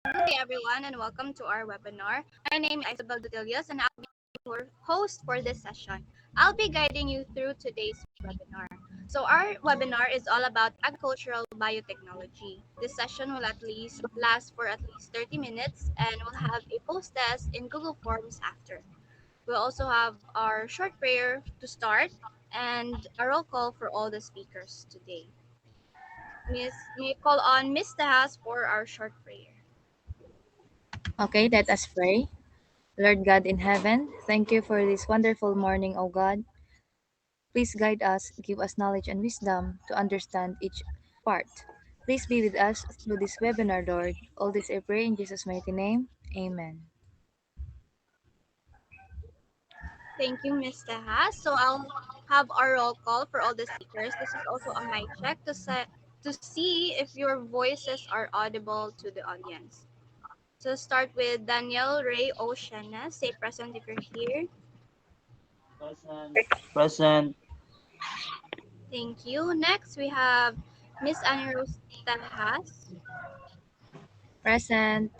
Good day, everyone, and welcome to our webinar. My name is Isabel Dutilius, and I'll be your host for this session. I'll be guiding you through today's webinar. So, our webinar is all about agricultural biotechnology. This session will at least last for at least 30 minutes, and we'll have a post test in Google Forms after. We'll also have our short prayer to start and a roll call for all the speakers today. May I call on Miss Tahas for our short prayer. Okay, let us pray. Lord God in heaven, thank you for this wonderful morning, O God. Please guide us, give us knowledge and wisdom to understand each part. Please be with us through this webinar, Lord. All this I pray in Jesus' mighty name. Amen. Thank you, Ms. Tejas. So I'll have our roll call for all the speakers. This is also a mic check to see if your voices are audible to the audience. So start with Daniel Ray Oceana. Say present if you're here. Present. Thank you. Next we have Miss Annie Rose Tejas. Present.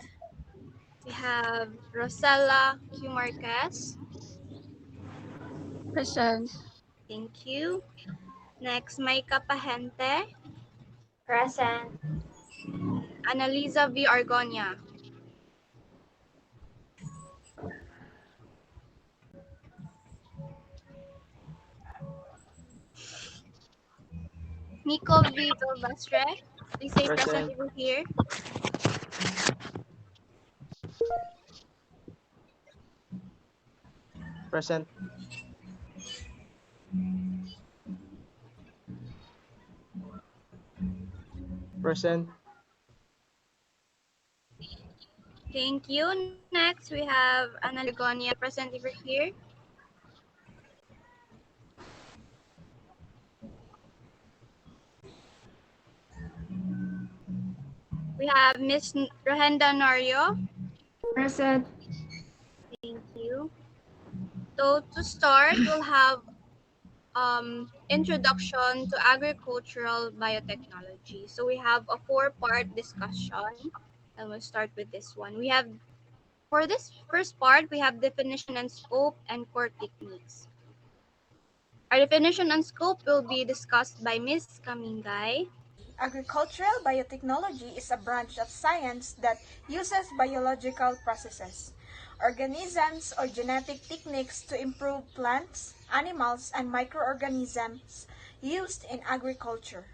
We have Rosella Q Marquez. Present. Thank you. Next, Maika Pahente. Present. Annalisa V. Argonia. Nico V. Silvestre. Please say present Present. if you're here. Present. Present. Thank you. Next, we have Annalisa Argonia. Present if you're here. We have Miss Rohenda Nario. Present. Thank you. So to start, we'll have introduction to agricultural biotechnology. So we have a four-part discussion, and we'll start with this one. We have for this first part, we have definition and scope and core techniques. Our definition and scope will be discussed by Ms. Kamingay. Agricultural biotechnology is a branch of science that uses biological processes, organisms, or genetic techniques to improve plants, animals, and microorganisms used in agriculture.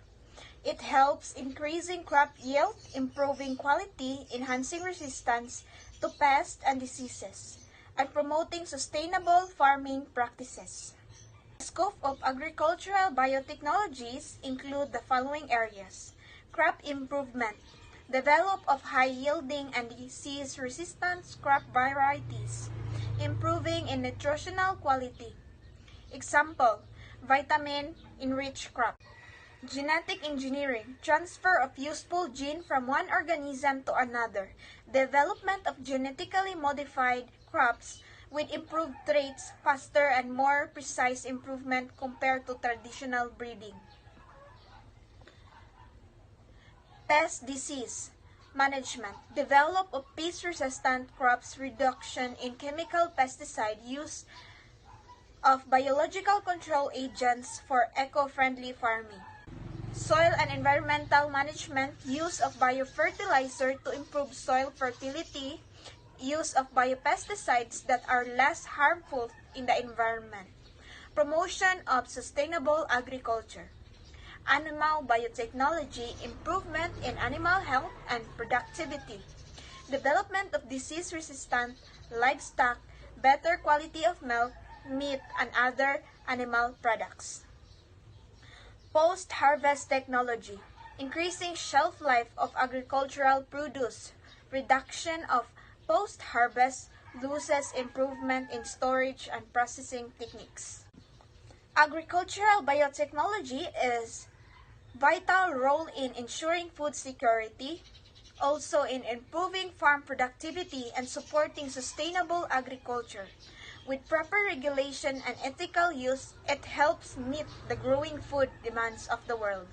It helps increasing crop yield, improving quality, enhancing resistance to pests and diseases, and promoting sustainable farming practices. The scope of agricultural biotechnologies include the following areas: crop improvement, develop of high-yielding and disease-resistant crop varieties, improving in nutritional quality. Example, vitamin-enriched crop. Genetic engineering, transfer of useful gene from one organism to another, development of genetically modified crops with improved traits, faster and more precise improvement compared to traditional breeding. Pest disease management, develop of pest-resistant crops, reduction in chemical pesticide use of biological control agents for eco-friendly farming. Soil and environmental management, use of biofertilizer to improve soil fertility, use of biopesticides that are less harmful in the environment. Promotion of sustainable agriculture. Animal biotechnology, improvement in animal health and productivity. Development of disease-resistant livestock, better quality of milk, meat, and other animal products. Post-harvest technology, increasing shelf life of agricultural produce, reduction of post-harvest losses, improvement in storage and processing techniques. Agricultural biotechnology is vital role in ensuring food security, also in improving farm productivity and supporting sustainable agriculture. With proper regulation and ethical use, it helps meet the growing food demands of the world.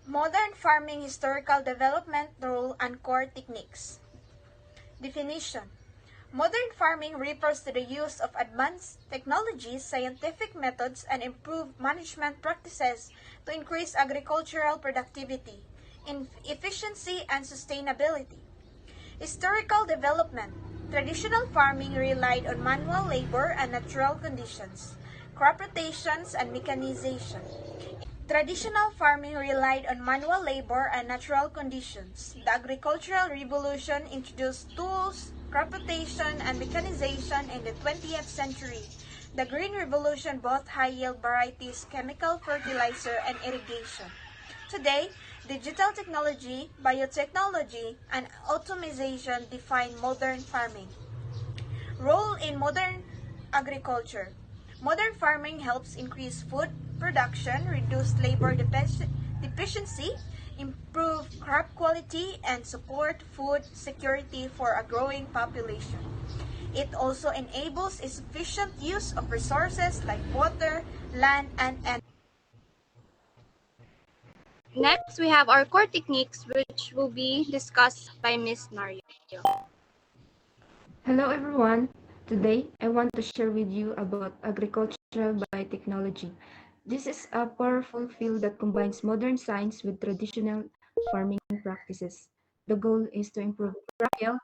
Modern farming historical development role and core techniques. Definition. Modern farming refers to the use of advanced technologies, scientific methods, and improved management practices to increase agricultural productivity, efficiency, and sustainability. Historical development. Traditional farming relied on manual labor and natural conditions, crop rotations, and mechanization. Traditional farming relied on manual labor and natural conditions. The agricultural revolution introduced tools, crop rotation, and mechanization in the 20th century. The Green Revolution brought high-yield varieties, chemical fertilizer, and irrigation. Today, digital technology, biotechnology, and automation define modern farming. Role in modern agriculture. Modern farming helps increase food production, reduce labor deficiency, improve crop quality, and support food security for a growing population. It also enables efficient use of resources like water, land, and energy. Next, we have our core techniques, which will be discussed by Miss Mario. Hello everyone. Today I want to share with you about agricultural biotechnology. This is a powerful field that combines modern science with traditional farming practices. The goal is to improve crop yield,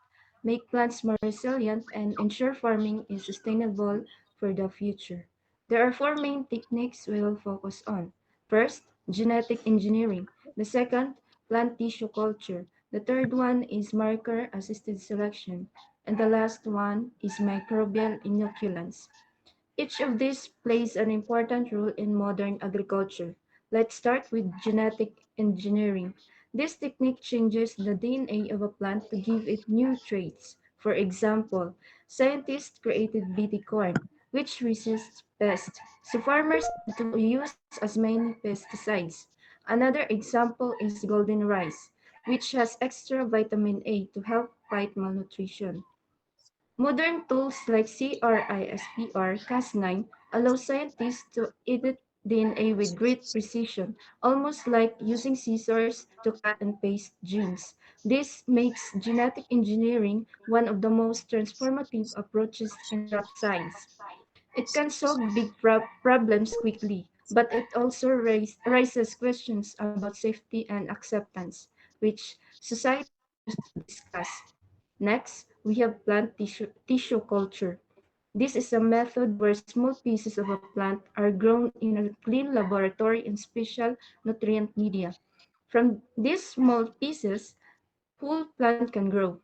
make plants more resilient, and ensure farming is sustainable for the future. There are four main techniques we will focus on. First, genetic engineering. The second, plant tissue culture. The third one is marker assisted selection. And the last one is microbial inoculants. Each of these plays an important role in modern agriculture. Let's start with genetic engineering. This technique changes the DNA of a plant to give it new traits. For example, scientists created Bt corn, which resists pests, so farmers need to use as many pesticides. Another example is golden rice, which has extra vitamin A to help fight malnutrition. Modern tools like CRISPR-Cas9 allow scientists to edit DNA with great precision, almost like using scissors to cut and paste genes. This makes genetic engineering one of the most transformative approaches in crop science. It can solve big problems quickly, but it also raises questions about safety and acceptance, which society needs to discuss. Next, we have tissue culture. This is a method where small pieces of a plant are grown in a clean laboratory in special nutrient media. From these small pieces, whole plant can grow.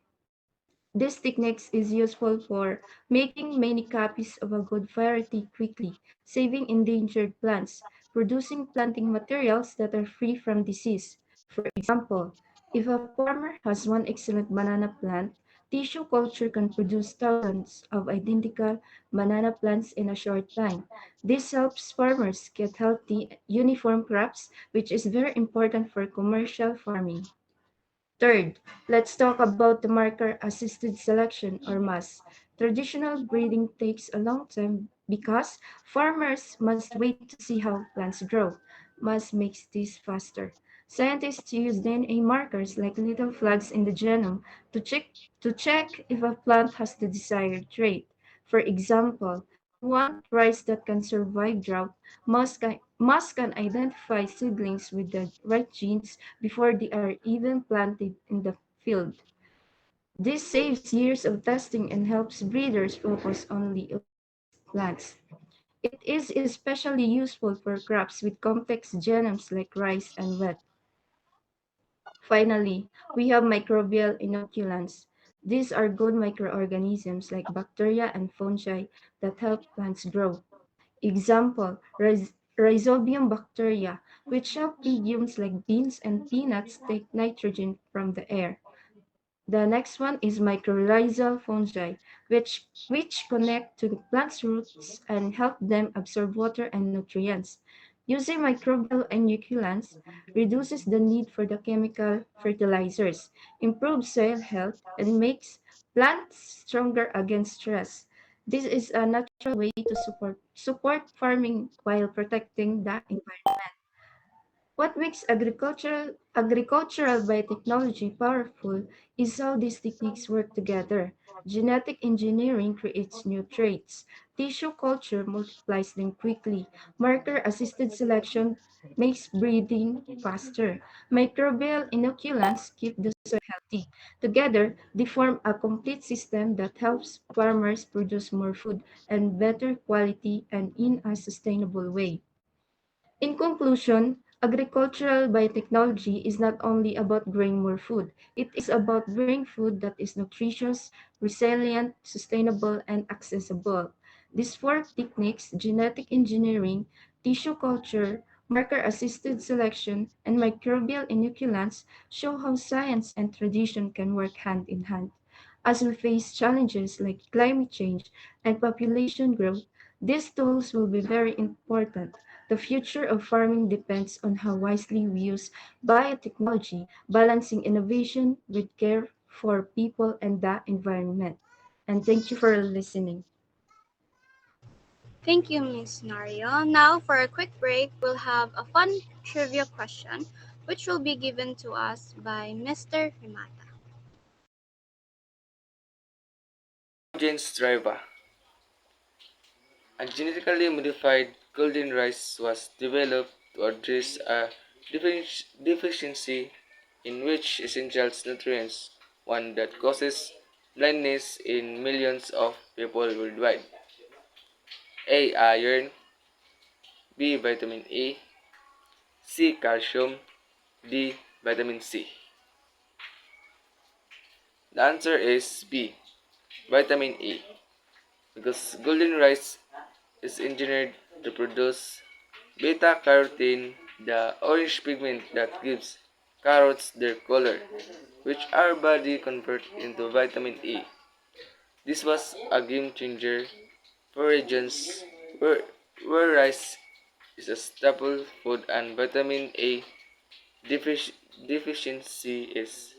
This technique is useful for making many copies of a good variety quickly, saving endangered plants, producing planting materials that are free from disease. For example, if a farmer has one excellent banana plant, tissue culture can produce thousands of identical banana plants in a short time. This helps farmers get healthy, uniform crops, which is very important for commercial farming. Third, let's talk about the marker assisted selection or MAS. Traditional breeding takes a long time because farmers must wait to see how plants grow. MAS makes this faster. Scientists use DNA markers like little flags in the genome to check if a plant has the desired trait. For example, if you want rice that can survive drought, MAS can identify seedlings with the right genes before they are even planted in the field. This saves years of testing and helps breeders focus only on the best plants. It is especially useful for crops with complex genomes like rice and wheat. Finally, we have microbial inoculants. These are good microorganisms like bacteria and fungi that help plants grow. Example, Rhizobium bacteria, which help legumes like beans and peanuts take nitrogen from the air. The next one is mycorrhizal fungi, which connect to the plant's roots and help them absorb water and nutrients. Using microbial inoculants reduces the need for the chemical fertilizers, improves soil health, and makes plants stronger against stress. This is a natural way to support farming while protecting the environment. What makes agricultural biotechnology powerful is how these techniques work together. Genetic engineering creates new traits. Tissue culture multiplies them quickly. Marker assisted selection makes breeding faster. Microbial inoculants keep the soil healthy. Together, they form a complete system that helps farmers produce more food and better quality and in a sustainable way. In conclusion, agricultural biotechnology is not only about growing more food, it is about growing food that is nutritious, resilient, sustainable, and accessible. These four techniques, genetic engineering, tissue culture, marker assisted selection, and microbial inoculants, show how science and tradition can work hand in hand. As we face challenges like climate change and population growth, these tools will be very important. The future of farming depends on how wisely we use biotechnology, balancing innovation with care for people and the environment. And thank you for listening. Thank you, Miss Nario. Now, for a quick break, we'll have a fun trivia question, which will be given to us by Mr. Rimata. James driver. A genetically modified golden rice was developed to address a deficiency in which essential nutrients, one that causes blindness in millions of people worldwide. A. Iron, B. Vitamin A, C. Calcium, D. Vitamin C. The answer is B. Vitamin A, because golden rice is engineered to produce beta carotene, the orange pigment that gives carrots their color, which our body converts into vitamin A. This was a game changer for regions where, where rice is a staple food and vitamin A defici- deficiency is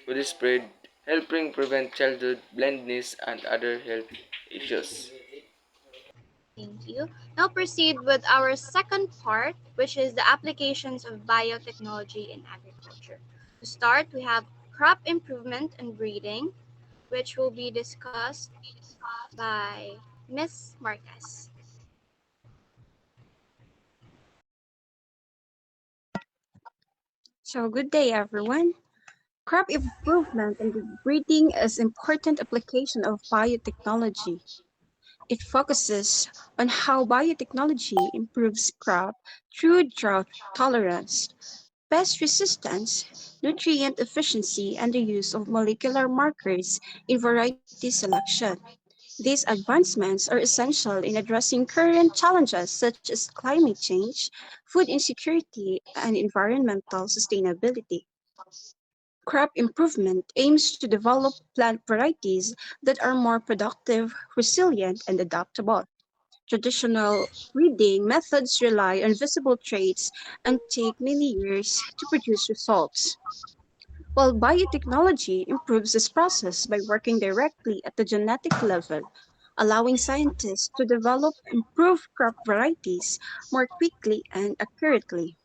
widespread, helping prevent childhood blindness and other health issues. Thank you. Now proceed with our second part, which is the applications of biotechnology in agriculture. To start, we have crop improvement and breeding, which will be discussed by Miss Marquez. So, good day, everyone. Crop improvement and breeding is important application of biotechnology. It focuses on how biotechnology improves crop through drought tolerance, pest resistance, nutrient efficiency, and the use of molecular markers in variety selection. These advancements are essential in addressing current challenges such as climate change, food insecurity, and environmental sustainability. Crop improvement aims to develop plant varieties that are more productive, resilient, and adaptable. Traditional breeding methods rely on visible traits and take many years to produce results, while biotechnology improves this process by working directly at the genetic level, allowing scientists to develop improved crop varieties more quickly and accurately.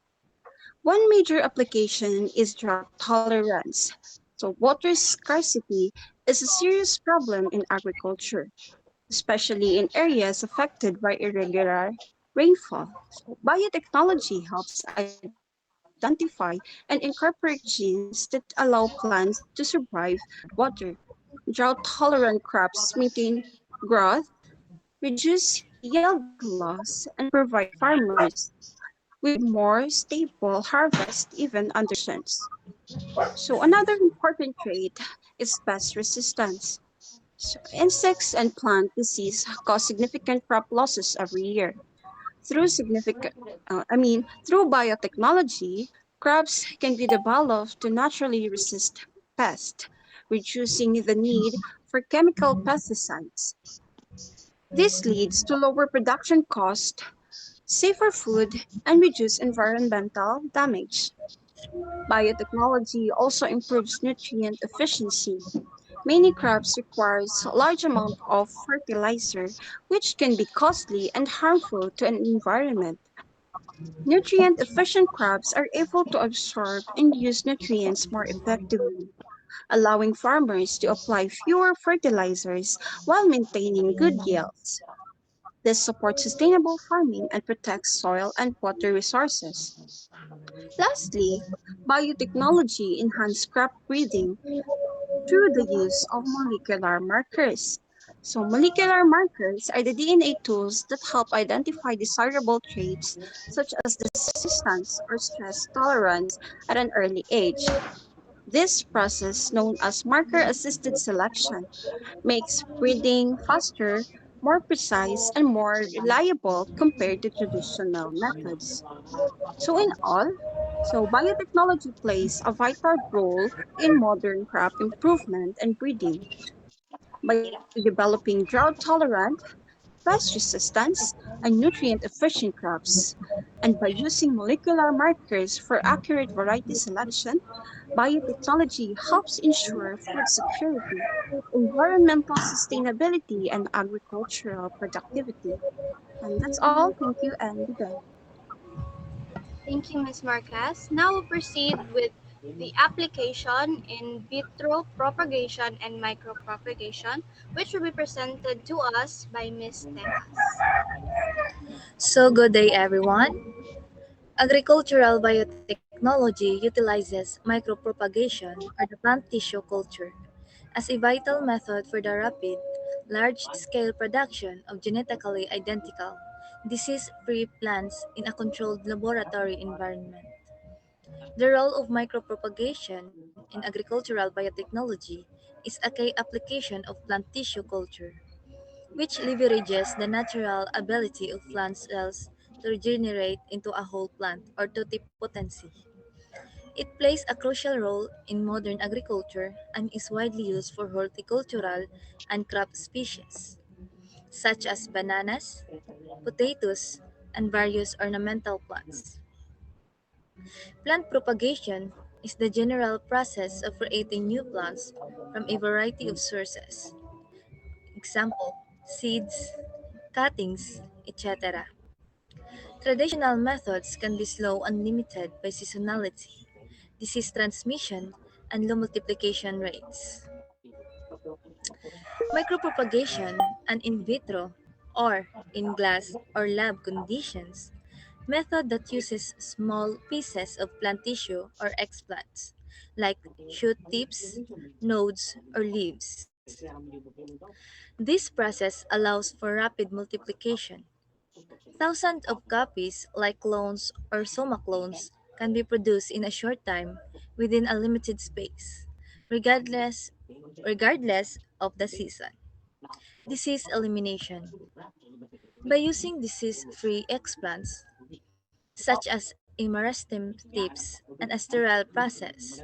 One major application is drought tolerance. So, water scarcity is a serious problem in agriculture, especially in areas affected by irregular rainfall. So, biotechnology helps identify and incorporate genes that allow plants to survive water. Drought tolerant crops maintain growth, reduce yield loss, and provide farmers with more stable harvest even under conditions. So another important trait is pest resistance. So insects and plant disease cause significant crop losses every year. Through through biotechnology, crops can be developed to naturally resist pests, reducing the need for chemical pesticides. This leads to lower production cost, safer food, and reduced environmental damage. Biotechnology also improves nutrient efficiency. Many crops requires a large amount of fertilizer, which can be costly and harmful to an environment. Nutrient efficient crops are able to absorb and use nutrients more effectively, allowing farmers to apply fewer fertilizers while maintaining good yields. This supports sustainable farming and protects soil and water resources. Lastly, biotechnology enhances crop breeding through the use of molecular markers. So, molecular markers are the DNA tools that help identify desirable traits such as disease resistance or stress tolerance at an early age. This process, known as marker assisted selection, makes breeding faster, more precise, and more reliable compared to traditional methods. So, in all, biotechnology plays a vital role in modern crop improvement and breeding by developing drought tolerant, pest resistance, and nutrient efficient crops. And by using molecular markers for accurate variety selection, biotechnology helps ensure food security, environmental sustainability, and agricultural productivity. And that's all. Thank you and good day. Thank you, Ms. Marquez. Now we'll proceed with the application in vitro propagation and micropropagation, which will be presented to us by Ms. Tejas. So, good day, everyone. Agricultural biotechnology utilizes micropropagation or the plant tissue culture as a vital method for the rapid, large scale production of genetically identical, disease free plants in a controlled laboratory environment. The role of micropropagation in agricultural biotechnology is a key application of plant tissue culture, which leverages the natural ability of plant cells to regenerate into a whole plant or totipotency. It plays a crucial role in modern agriculture and is widely used for horticultural and crop species, such as bananas, potatoes, and various ornamental plants. Plant propagation is the general process of creating new plants from a variety of sources. Example, seeds, cuttings, etc. Traditional methods can be slow and limited by seasonality, disease transmission, and low multiplication rates. Micropropagation and in vitro or in glass or lab conditions method that uses small pieces of plant tissue or explants like shoot tips, nodes, or leaves. This process allows for rapid multiplication. Thousands of copies, like clones or soma clones, can be produced in a short time within a limited space, regardless, regardless of the season. Disease elimination. By using disease-free explants, such as imerastem tips and a sterile process,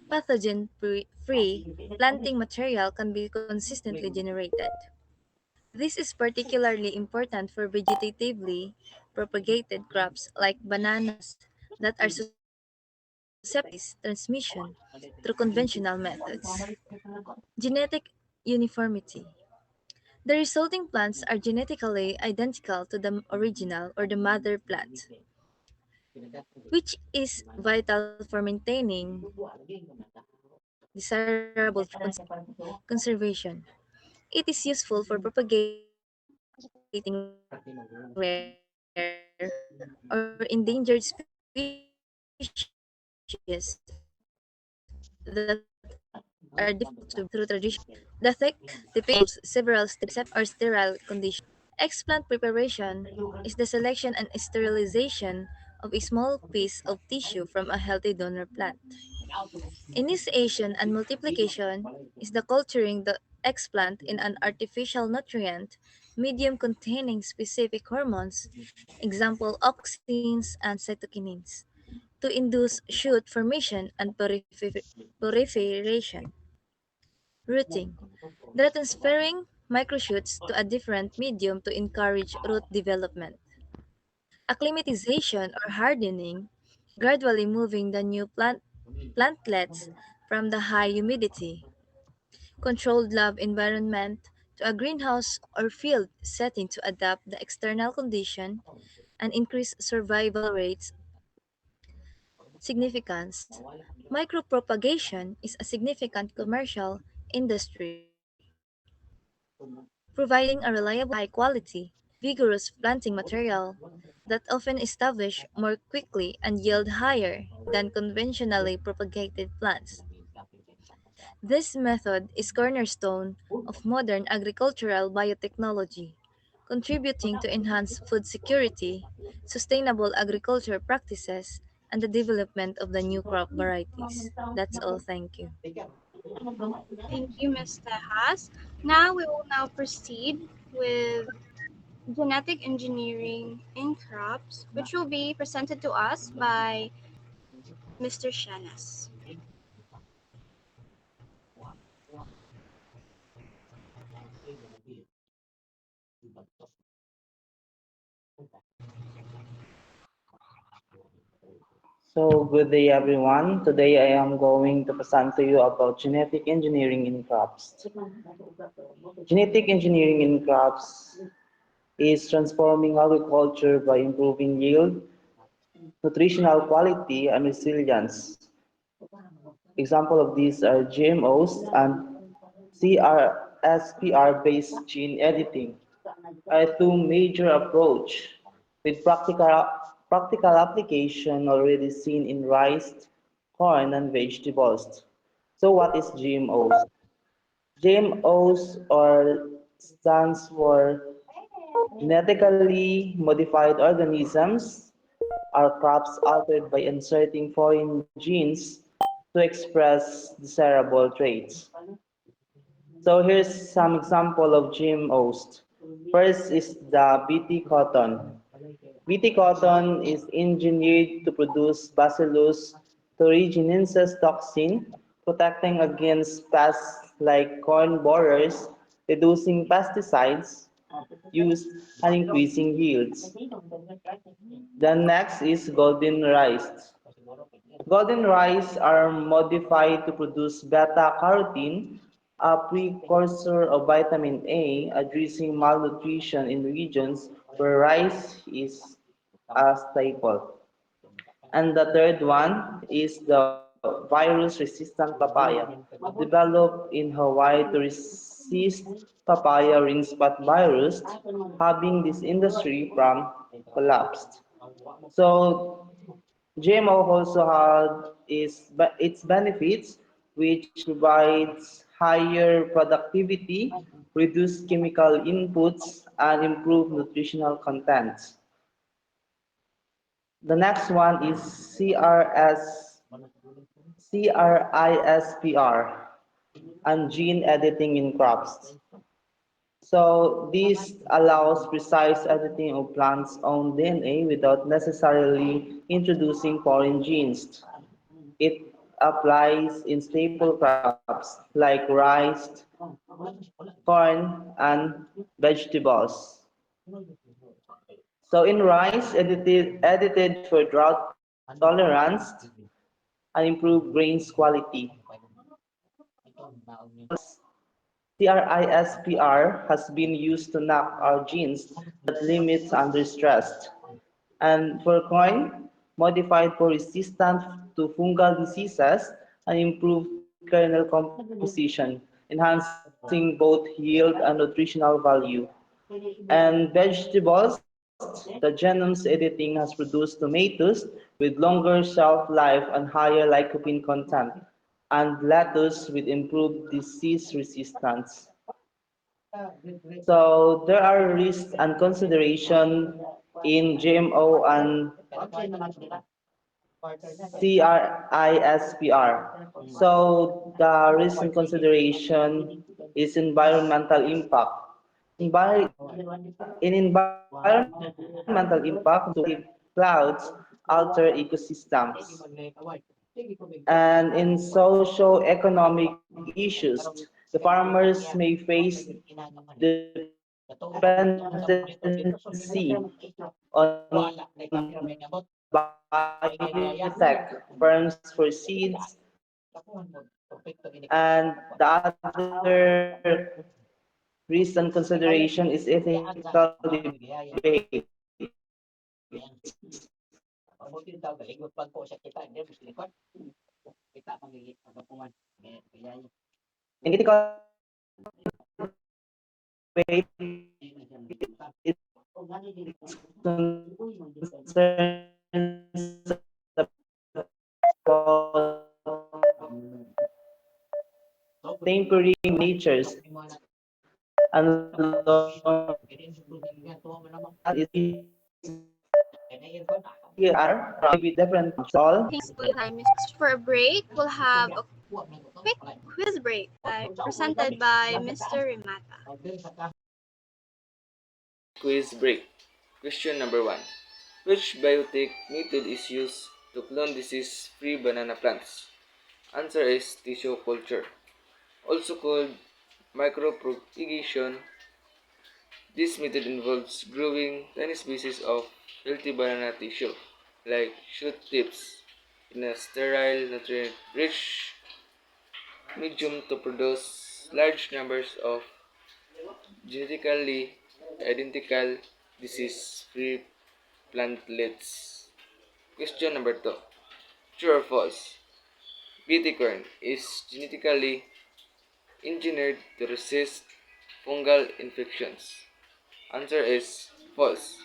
pathogen-free planting material can be consistently generated. This is particularly important for vegetatively propagated crops like bananas that are susceptible to disease transmission through conventional methods. Genetic uniformity. The resulting plants are genetically identical to the original or the mother plant, which is vital for maintaining desirable conservation. It is useful for propagating rare or endangered species that are difficult to produce through traditional methods. The thick typing involves several steps or sterile conditions. Explant preparation is the selection and sterilization of a small piece of tissue from a healthy donor plant. Initiation and multiplication is the culturing the explant in an artificial nutrient medium containing specific hormones, example auxins and cytokinins, to induce shoot formation and proliferation. Rooting. The transferring microshoots to a different medium to encourage root development. Acclimatization or hardening, gradually moving the new plantlets from the high humidity, controlled lab environment to a greenhouse or field setting to adapt the external condition, and increase survival rates significance. Micropropagation is a significant commercial industry, providing a reliable, high quality, vigorous planting material that often establish more quickly and yield higher than conventionally propagated plants. This method is cornerstone of modern agricultural biotechnology, contributing to enhanced food security, sustainable agriculture practices, and the development of the new crop varieties. That's all. Thank you. Thank you, Ms. Tejas. Now we will now proceed with genetic engineering in crops, which will be presented to us by Mr. Shanas. So, good day everyone. Today I am going to present to you about genetic engineering in crops. Genetic engineering in crops is transforming agriculture by improving yield, nutritional quality, and resilience. Example of these are GMOs and CRSPR based gene editing are two major approach with practical application already seen in rice, corn, and vegetables. So what is GMOs? GMOs or stands for genetically modified organisms are crops altered by inserting foreign genes to express desirable traits. So here's some example of GMOs. First is the BT cotton. BT cotton is engineered to produce Bacillus thuringiensis toxin, protecting against pests like corn borers, reducing pesticides use, and increasing yields. The next is golden rice. Golden rice are modified to produce beta-carotene, a precursor of vitamin A, addressing malnutrition in regions where rice is a staple. And the third one is the virus-resistant papaya, developed in Hawaii to resist papaya ring spot virus, having this industry from collapsed. So GMO also had its benefits, which provides higher productivity, reduced chemical inputs, and improved nutritional content. The next one is CRISPR and gene editing in crops. So this allows precise editing of plants' own DNA without necessarily introducing foreign genes. It applies in staple crops like rice, corn, and vegetables. So in rice, edited for drought tolerance and improved grains quality. CRISPR has been used to knock out genes that limits under stress. And for corn, modified for resistance to fungal diseases and improved kernel composition, enhancing both yield and nutritional value. And vegetables, the genome's editing has produced tomatoes with longer shelf life and higher lycopene content, and lettuce with improved disease resistance. So there are risks and consideration in GMO and CRISPR. So the risk and consideration is environmental impact. In environmental impact, clouds alter ecosystems. And in socio-economic issues, the farmers may face dependency on biotech firms for seeds, and the other reason consideration is ethical debate. contemporary natures and long Thanks for your time. For a break, we'll have a quick quiz break presented by Mr. Rimata. Quiz break. Question number 1. Which biotech method is used to clone disease-free banana plants? Answer is tissue culture, also called micropropagation. This method involves growing tiny species of healthy banana tissue, like shoot tips, in a sterile, nutrient-rich medium to produce large numbers of genetically identical disease-free plantlets. Question number 2. True or false? BT corn is genetically engineered to resist fungal infections. Answer is false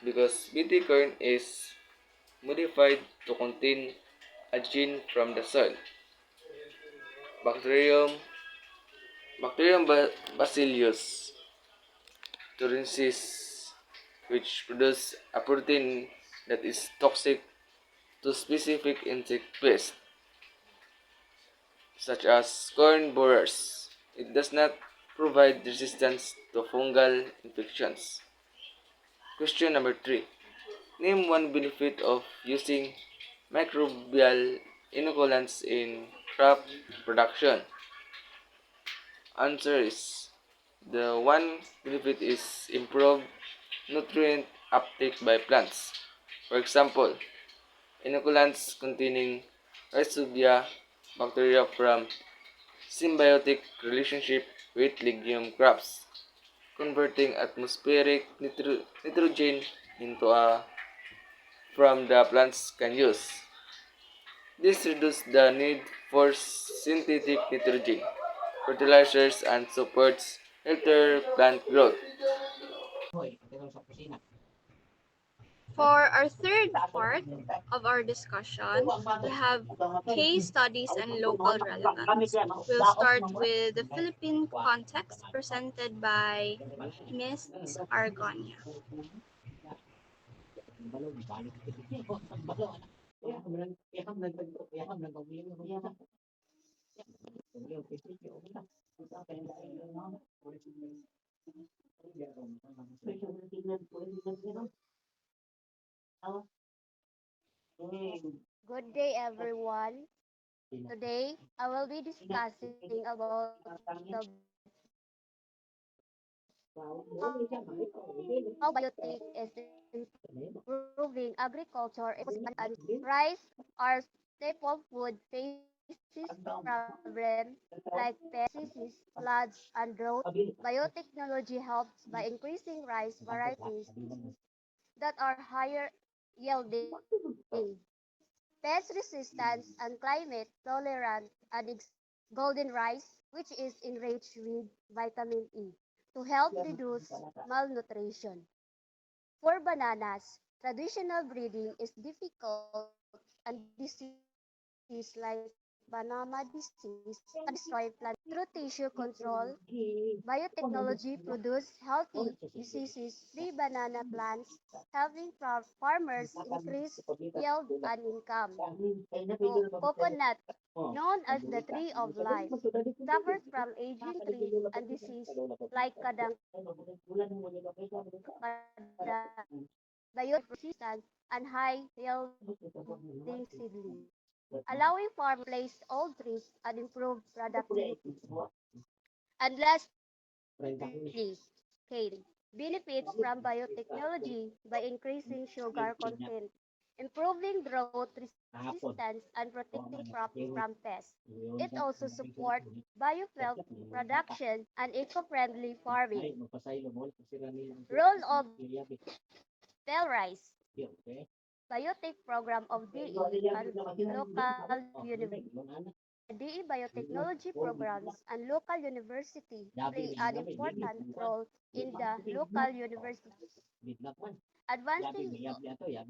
because BT corn is modified to contain a gene from the soil. Bacterium Bacillus thuringiensis, which produce a protein that is toxic to specific insect pests, such as corn borers. It does not provide resistance to fungal infections. Question number 3. Name one benefit of using microbial inoculants in crop production. Answer is the one benefit is improved nutrient uptake by plants. For example, inoculants containing Rhizobia bacteria from symbiotic relationship with legume crops, converting atmospheric nitrogen into a from the plants can use. This reduces the need for synthetic nitrogen fertilizers and supports healthier plant growth. For our third part of our discussion, we have case studies and local relevance. We'll start with the Philippine context presented by Miss Argonia. Good day, everyone. Today, I will be discussing about the how biotech is improving agriculture ecosystem and rice, our staple food, faces problems like pest diseases, floods, and drought. Biotechnology helps by increasing rice varieties that are higher yielding, pest resistance, and climate tolerant, and golden rice, which is enriched with vitamin E to help reduce malnutrition. For bananas, traditional breeding is difficult and disease like banana disease can destroy plant. Through tissue control, biotechnology produce healthy, diseases-free banana plants, helping farmers increase yield and income. So, coconut, known as the tree of life, suffers from aging trees and disease like kadang-kadang, biotech resistant, and high yielding seedling, allowing farmers to replace old trees and improve productivity. And lastly, cane benefits from biotechnology by increasing sugar content, improving drought resistance, and protecting crops from pests. It also supports biofuel production and eco-friendly farming. Role of PhilRISE, Biotech Program of DE and local universities. The DE biotechnology programs and local university play an important role in the local universities, advancing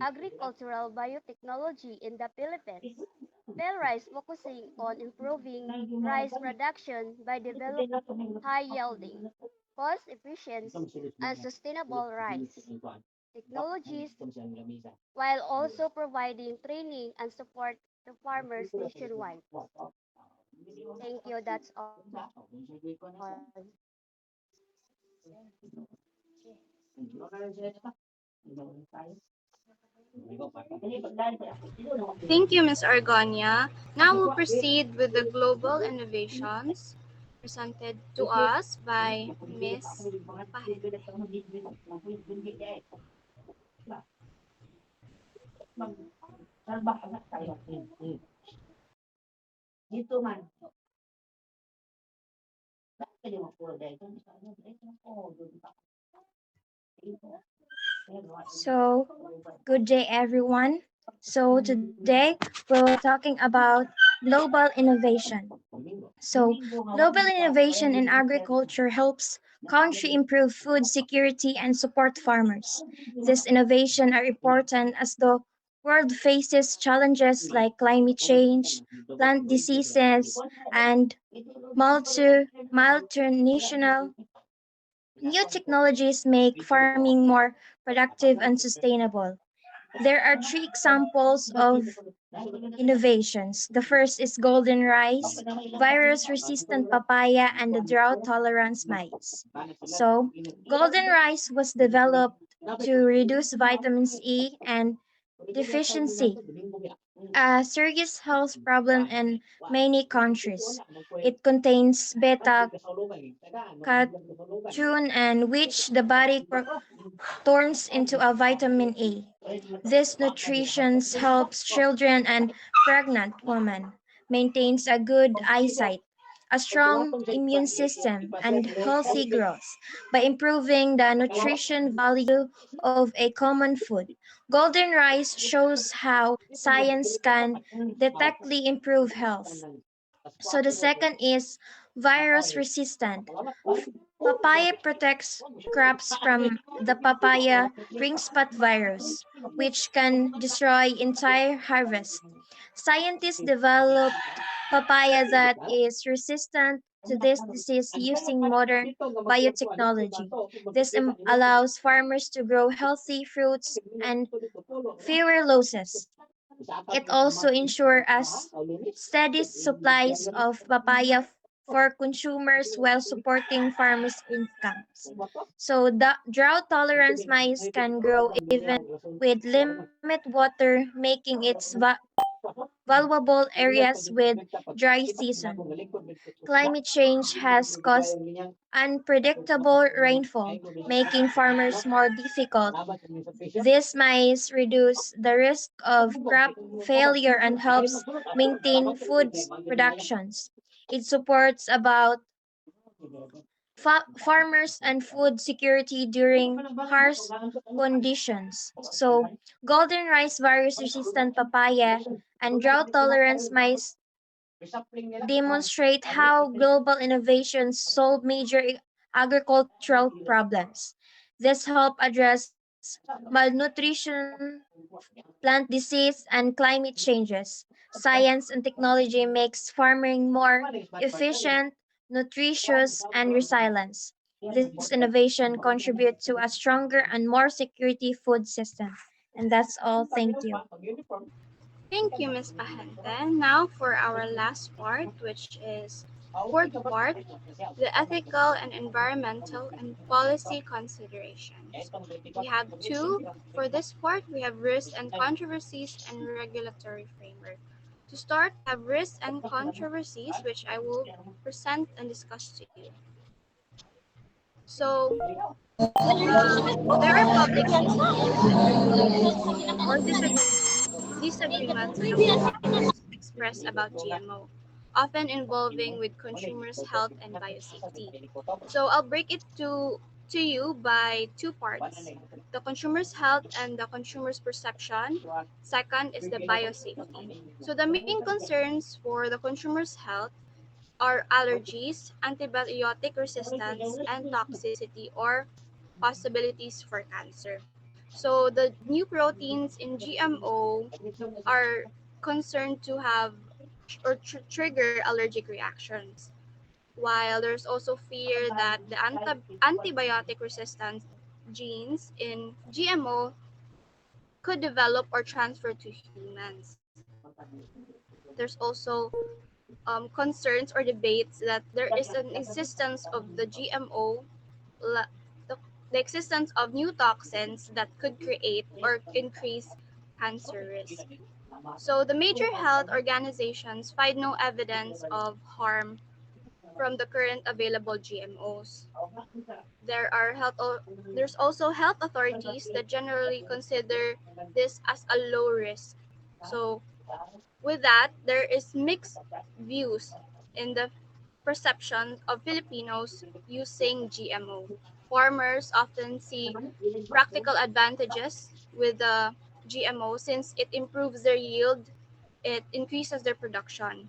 agricultural biotechnology in the Philippines. PhilRISE focusing on improving rice production by developing high-yielding, cost-efficient, and sustainable rice technologies while also providing training and support to farmers nationwide. Thank you. That's all. Thank you, Ms. Argonia. Now we'll proceed with the global innovations presented to us by Ms. Pahente. So, good day, everyone. So, today we're talking about global innovation. So, global innovation in agriculture helps country improve food security and support farmers. These innovations are important as the world faces challenges like climate change, plant diseases, and malnutrition. New technologies make farming more productive and sustainable. There are three examples of innovations. The first is golden rice, virus resistant papaya, and the drought tolerance mites. So, golden rice was developed to reduce vitamins E and deficiency, a serious health problem in many countries. It contains beta carotene and which the body turns into a vitamin A. This nutrition helps children and pregnant women, maintains a good eyesight, a strong immune system, and healthy growth by improving the nutrition value of a common food. Golden rice shows how science can directly improve health. So the second is virus resistant. Papaya protects crops from the papaya ring spot virus, which can destroy entire harvest. Scientists developed papaya that is resistant to this disease using modern biotechnology. This allows farmers to grow healthy fruits and fewer losses. It also ensures us steady supplies of papaya for consumers while supporting farmers' incomes. So the drought tolerance maize can grow even with limited water, making it valuable areas with dry season. Climate change has caused unpredictable rainfall, making farmers more difficult. This might reduce the risk of crop failure and helps maintain food productions. It supports about farmers and food security during harsh conditions. So, golden rice virus resistant papaya and drought tolerance mice demonstrate how global innovations solve major agricultural problems. This help address malnutrition, plant disease, and climate changes. Science and technology makes farming more efficient, nutritious, and resilient. This innovation contributes to a stronger and more security food system. And that's all. Thank you. Thank you, Ms. Pahente. Now for our last part, which is fourth part, the ethical and environmental and policy considerations. We have two for this part. We have risks and controversies and regulatory framework. To start, we have risks and controversies, which I will present and discuss to you. So, there are public or disagreements among farmers expressed about GMO, often involving with consumers' health and biosafety. So I'll break it to to you by two parts: the consumer's health and the consumer's perception. Second is the biosafety. So, the main concerns for the consumer's health are allergies, antibiotic resistance, and toxicity or possibilities for cancer. So, the new proteins in GMO are concerned to have or trigger allergic reactions, while there's also fear that the antibiotic resistance genes in GMO could develop or transfer to humans. There's also concerns or debates that there is an existence of the GMO, la- the, the existence of new toxins that could create or increase cancer risk. So the major health organizations find no evidence of harm from the current available GMOs. There are there's also health authorities that generally consider this as a low risk. So with that, there is mixed views in the perception of Filipinos using GMO. Farmers often see practical advantages with the GMO since it improves their yield, it increases their production,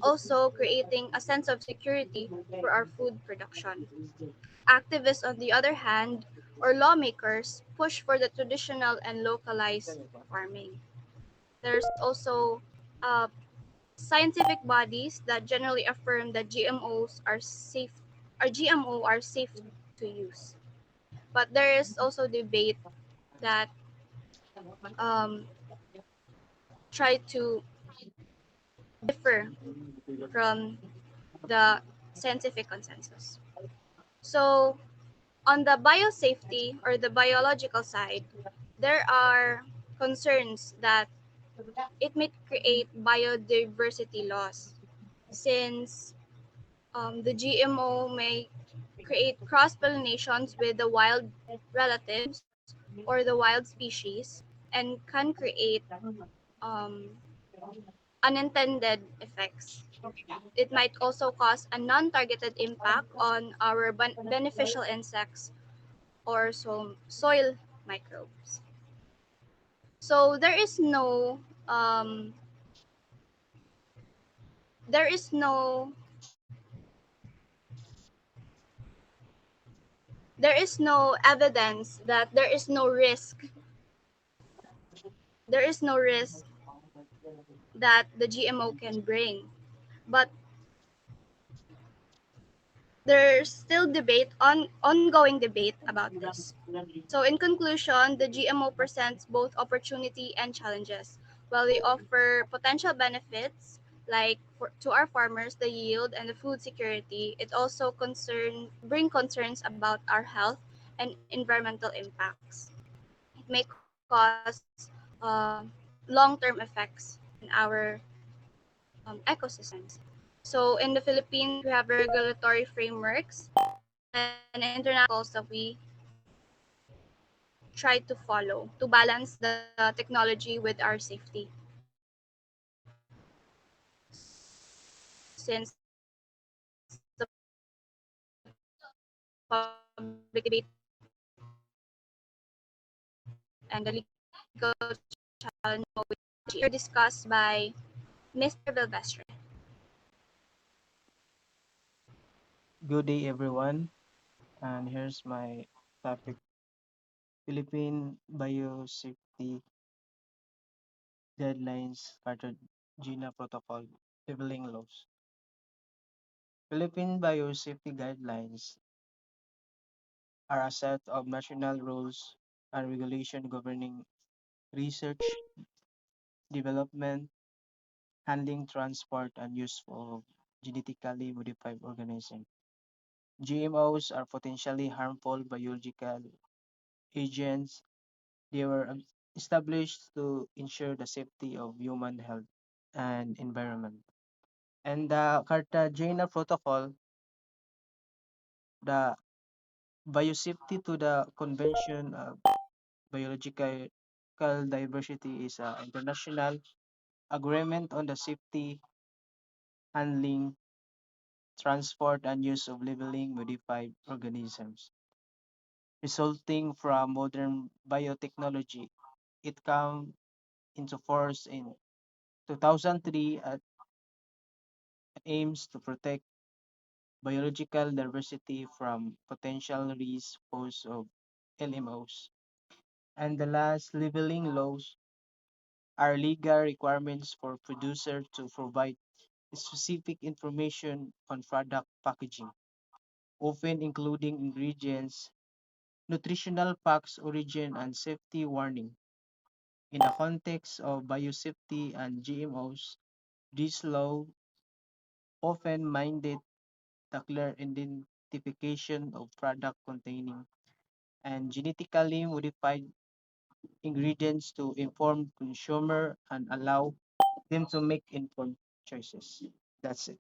also creating a sense of security for our food production. Activists, on the other hand, or lawmakers, push for the traditional and localized farming. There's also scientific bodies that generally affirm that GMO are safe to use. But there is also debate that um, try to differ from the scientific consensus. So, on the biosafety or the biological side, there are concerns that it may create biodiversity loss since the GMO may create cross pollinations with the wild relatives or the wild species and can create um, unintended effects. It might also cause a non targeted impact on our beneficial insects or soil microbes. So there is no evidence that there is no risk that the GMO can bring. But there's still ongoing debate about this. So in conclusion, the GMO presents both opportunity and challenges. While they offer potential benefits like to our farmers, the yield and the food security, it also bring concerns about our health and environmental impacts. It may cause long-term effects in our ecosystems. So in the Philippines, we have regulatory frameworks and international protocols that we try to follow to balance the technology with our safety. Since the public debate and the legal challenge here discussed by Mr. Bilvestre. Good day, everyone. And here's my topic: Philippine Biosafety Guidelines, Cartagena Protocol, Labeling Laws. Philippine Biosafety Guidelines are a set of national rules and regulation governing research, development, handling, transport, and use of genetically modified organisms. GMOs are potentially harmful biological agents. They were established to ensure the safety of human health and environment. And the Cartagena Protocol, the biosafety to the Convention of Biological Diversity is an international agreement on the safety, handling, transport, and use of labeling modified organisms. resulting from modern biotechnology. It came into force in 2003 and aims to protect biological diversity from potential risks posed of LMOs. And the last leveling laws are legal requirements for producers to provide specific information on product packaging, often including ingredients, nutritional facts, origin, and safety warning. In the context of biosafety and GMOs, this law often mandate the clear identification of product containing and genetically modified ingredients to inform consumer and allow them to make informed choices. That's it.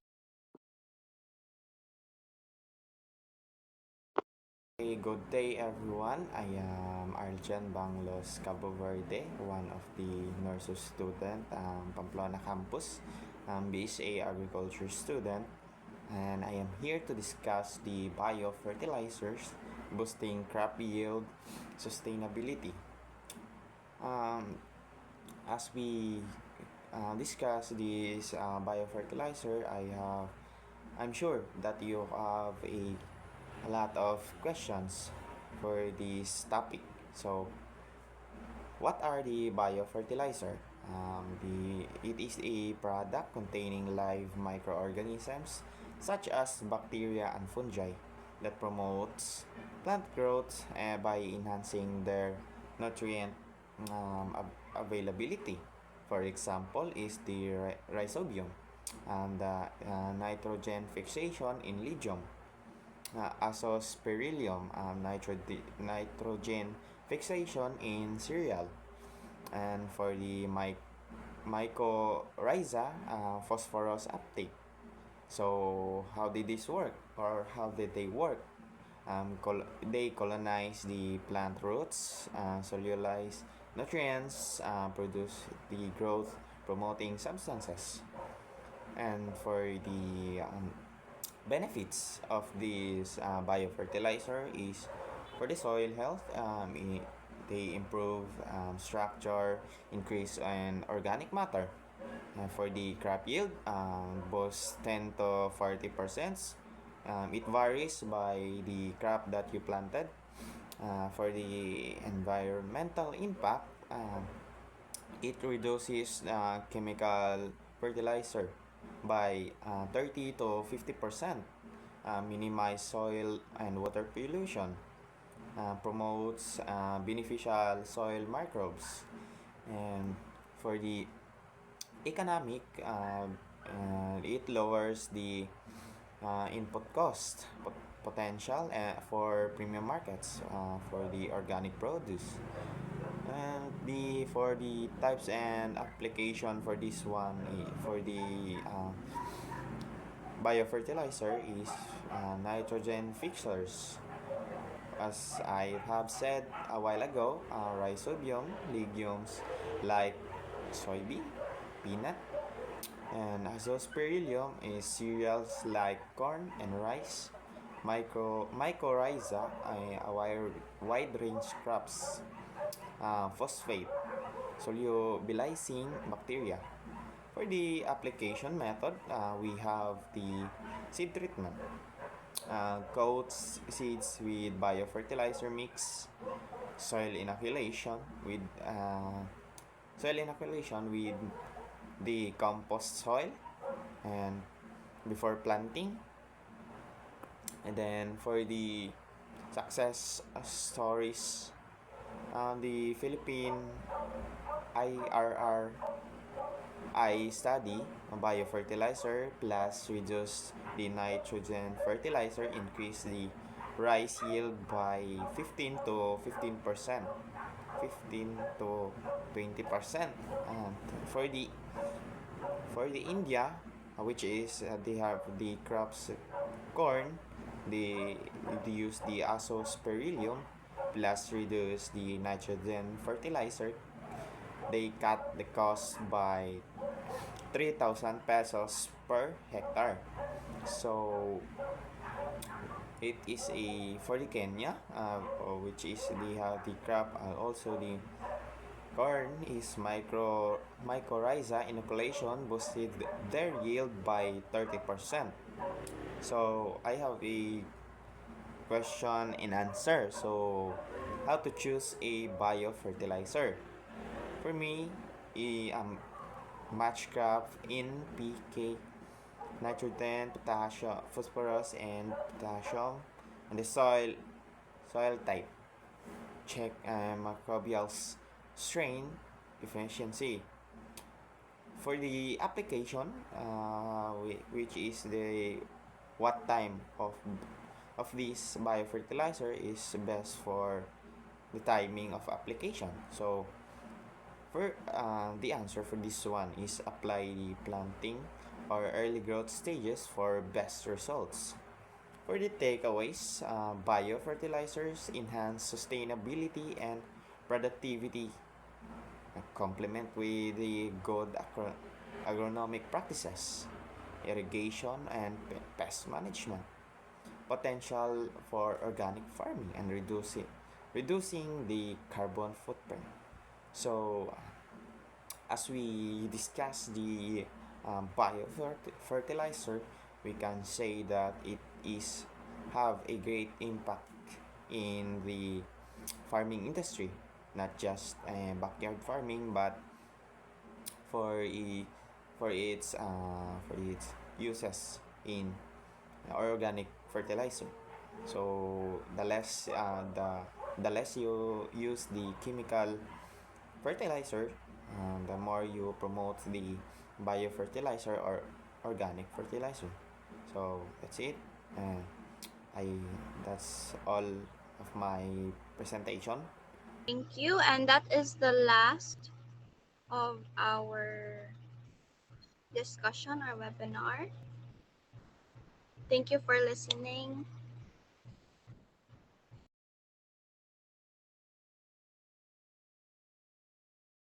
Hey, good day everyone. I am Arjan Banglos Cabo Verde, one of the nurses student, Pamplona campus, BSA agriculture student, and I am here to discuss the biofertilizers boosting crop yield sustainability. Um, as we discuss this biofertilizer, I'm sure that you have a lot of questions for this topic. So, what are the biofertilizer? It is a product containing live microorganisms such as bacteria and fungi that promotes plant growth by enhancing their nutrient availability. For example, is the rhizobium and nitrogen fixation in legume, azospirillum, nitrogen fixation in cereal, and for the mycorrhiza, phosphorus uptake. So how did this work, or how did they work? They colonize the plant roots, cellulose nutrients, produce the growth promoting substances. And for the benefits of this biofertilizer is for the soil health. They improve structure, increase in organic matter. For the crop yield, both 10 to 40%. It varies by the crop that you planted. For the environmental impact, it reduces chemical fertilizer by 30 to 50%, minimize soil and water pollution, promotes beneficial soil microbes, and for the economic, it lowers the input cost potential for premium markets for the organic produce. And the for the types and application for this one, for the biofertilizer is nitrogen fixers. As I have said a while ago, rhizobium legumes like soybean, peanut, and azospirillum is cereals like corn and rice. Mycorrhiza, a wide range crops. Phosphate, solubilizing bacteria. For the application method, we have the seed treatment. Coats seeds with biofertilizer mix, soil inoculation with soil inoculation with the compost soil, and before planting. And then for the success stories, the Philippine IRR I study biofertilizer plus reduce the nitrogen fertilizer increase the rice yield by 15 to 15%, 15 to 20%. And for the India, which is they have the crops corn, they use the azospirillum plus reduce the nitrogen fertilizer. They cut the cost by 3,000 pesos per hectare. So It is a for the Kenya, which is the crop. Also the corn is mycorrhiza inoculation boosted their yield by 30%. So I have a question and answer. So how to choose a biofertilizer? For me, match crop in PK, nitrogen, potassium, phosphorus, and potassium, and the soil type. Check microbial strain efficiency. For the application, which is the what time of this biofertilizer is best for the timing of application. So for the answer for this one is apply the planting or early growth stages for best results. For the takeaways, biofertilizers enhance sustainability and productivity, complement with the good agronomic practices, irrigation and pest management, potential for organic farming and reducing the carbon footprint. So as we discuss the biofertilizer, we can say that it is have a great impact in the farming industry, not just backyard farming, but for e for its uses in organic fertilizer. So the less you use the chemical fertilizer, the more you promote the biofertilizer or organic fertilizer. So that's it. And I that's all of my presentation. Thank you. And that is the last of our discussion, our webinar. Thank you for listening.